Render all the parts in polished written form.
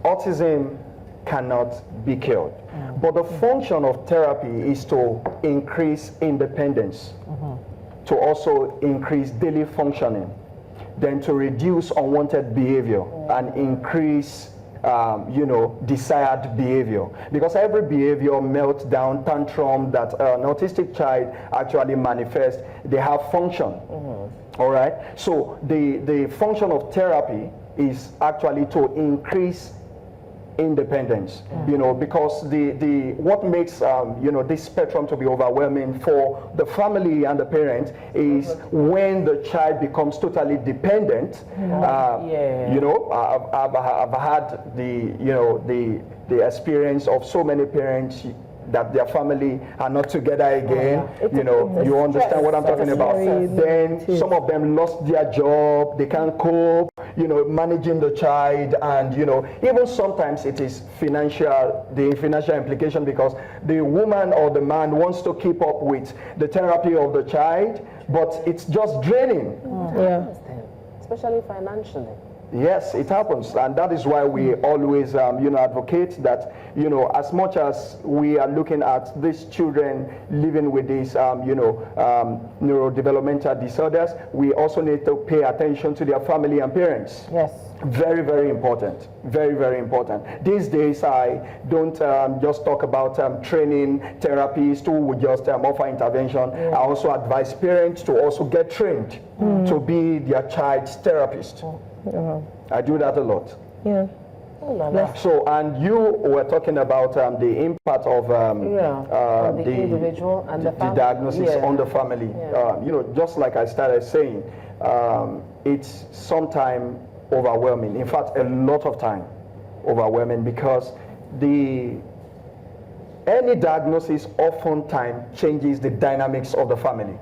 autism cannot be cured. But the function of therapy is to increase independence, to also increase daily functioning, then to reduce unwanted behavior and increase desired behavior. Because every behavior, meltdown, tantrum that an autistic child actually manifests, they have function. All right? So the function of therapy is actually to increase independence, because the what makes this spectrum to be overwhelming for the family and the parent is when the child becomes totally dependent. I've had the experience of so many parents that their family are not together again. You understand what I'm talking about. Then some of them lost their job, they can't cope, managing the child, and even sometimes it is the financial implication, because the woman or the man wants to keep up with the therapy of the child, but it's just draining. Especially financially. Yes, it happens, and that is why we always, advocate that, as much as we are looking at these children living with these, neurodevelopmental disorders, we also need to pay attention to their family and parents. Yes. Very, very important. Very, very important. These days, I don't just talk about training therapists who would just offer intervention. I also advise parents to also get trained to be their child's therapist. I do that a lot. So, and you were talking about the impact of the individual and the diagnosis on the family. Just like I started saying, it's sometimes overwhelming. In fact, a lot of time overwhelming, because any diagnosis oftentimes changes the dynamics of the family.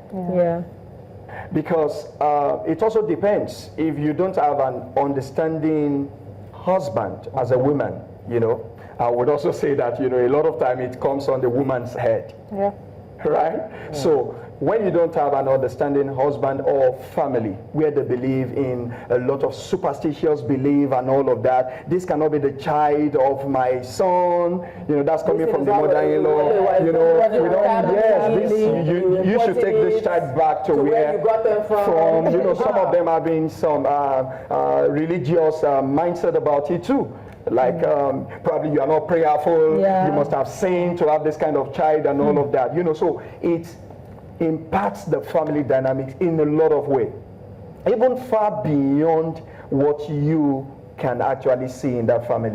Because it also depends. If you don't have an understanding husband as a woman, I would also say that, a lot of time it comes on the woman's head. Right? So when you don't have an understanding husband or family where they believe in a lot of superstitious belief and all of that, this cannot be the child of my son, that's coming from the mother-in-law, you should take this child back to where you got them from. Some of them having some religious mindset about it too. Like probably you are not prayerful, you must have sinned to have this kind of child and all of that. So it impacts the family dynamics in a lot of ways, even far beyond what you can actually see in that family.